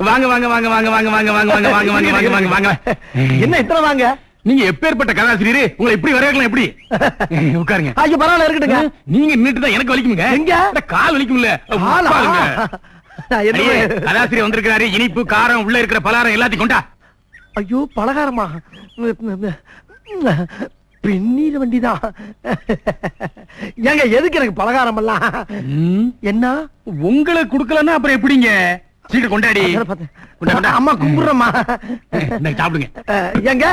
வாங்க வாங்க வாங்க வாங்க வாங்க வாங்க வாங்க வாங்க வாங்க வாங்க வாங்க வாங்க வாங்க. என்ன இத்தனை வாங்க? நீங்க எப்பேற்பட்ட கதாசிரியர், உங்களை எப்படி வரவேற்கலாம்? எப்படி உட்காருங்க. ஐயோ பரவாயில்ல, இருக்கட்டுங்க. நீங்க நின்னுட்டு தான் எனக்கு வலிக்குங்க. எங்க? கால் வலிக்கும்ல. கதாசிரியர் வந்திருக்கிறாரு. இனிப்பு காரம் உள்ள இருக்கிற பலகாரம் எல்லாத்தையும் கொண்டா. ஐயோ பலகாரமா? பெண்ணீர் வண்டிதான். ஏங்க எதுக்கு எனக்கு பலகாரம் எல்லாம்? என்ன உங்களுக்கு குடுக்கலன்னா அப்புறம் எப்படிங்க? சீக்கிரம் கொண்டாடி. அம்மா கும்பிடுறம்மா. சாப்பிடுங்க. ஏங்க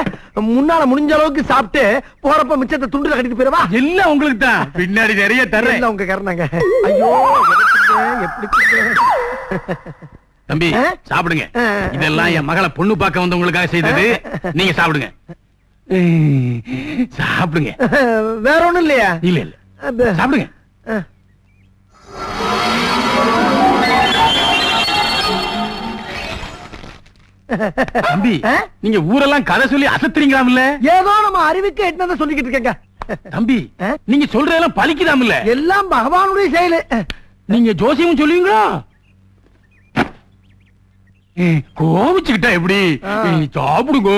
முன்னால முடிஞ்ச அளவுக்கு சாப்பிட்டு போறப்ப மிச்சத்தை துண்டுல கட்டிட்டு போயிடவா? எல்லாம் உங்களுக்கு தான். பின்னாடி நிறைய தரேன். உங்க கருணாங்க. ஐயோ எப்படி தம்பி சாப்பிடுங்க. இதெல்லாம் என் மகளை பொண்ணு பார்க்க வந்தவங்களுக்காக செய்தது. நீங்க சாப்பிடுங்க. சாப்பிடுங்க. வேற ஒண்ணும் இல்லையா? இல்ல இல்ல சாப்பிடுங்க. தம்பி நீங்க ஊரெல்லாம் கதை சொல்லி அசத்துறீங்களாம்ல? ஏதோ நம்ம அறிவுக்கு என்ன சொல்லிக்கிட்டு இருக்கேங்க. தம்பி நீங்க சொல்றதெல்லாம் பலிக்குதாம்ல? எல்லாம் பகவானுடைய செயலு. நீங்க ஜோசியம் சொல்லுவீங்களா? கோவிச்சுக்கிட்டா எப்படி? சாப்பிடுங்க.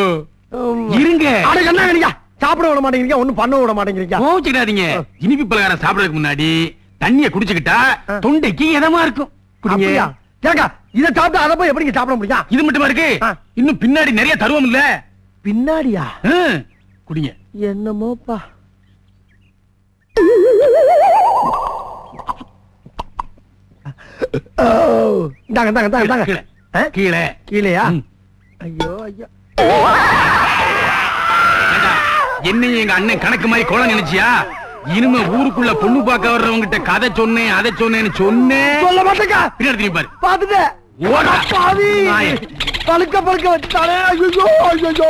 இருங்க. என்ன சாப்பிட விட மாட்டேங்கிறீங்க, ஒண்ணும் பண்ண விட மாட்டேங்கிறீங்க. கோவிச்சுக்கிட்டாதீங்க. இனிப்பு பலகாரம் சாப்பிடறதுக்கு முன்னாடி தண்ணிய குடிச்சுக்கிட்டா தொண்டைக்கு இதமா இருக்கும். குடிங்க. கேங்க இத சாப்பிட்டு அத போய் எப்படிங்க சாப்பிட முடியும்? இது மட்டுமா இருக்கு, இன்னும் பின்னாடி நிறைய தருவோம் இல்ல? பின்னாடியா? குடிங்க. என்னமோப்பா. இந்தாங்க இந்தாங்க இந்தாங்க. கீழே கீழேயா? ஐயோ ஐயோ. என்னையும் எங்க அண்ணன் கணக்கு மாதிரி கோலம் நினைச்சியா? இனிமே ஊருக்குள்ள பொண்ணு பார்க்க வர்றவங்க கிட்ட கதை சொன்னேன் அதை சொன்னேன்னு சொன்னேன். சொல்ல மாட்டேங்க. பின்னாடி பாரு. பாத்துட்டு பழுக்க பழுக்க வச்சுட்டானே. ஐயோ ஐயோ.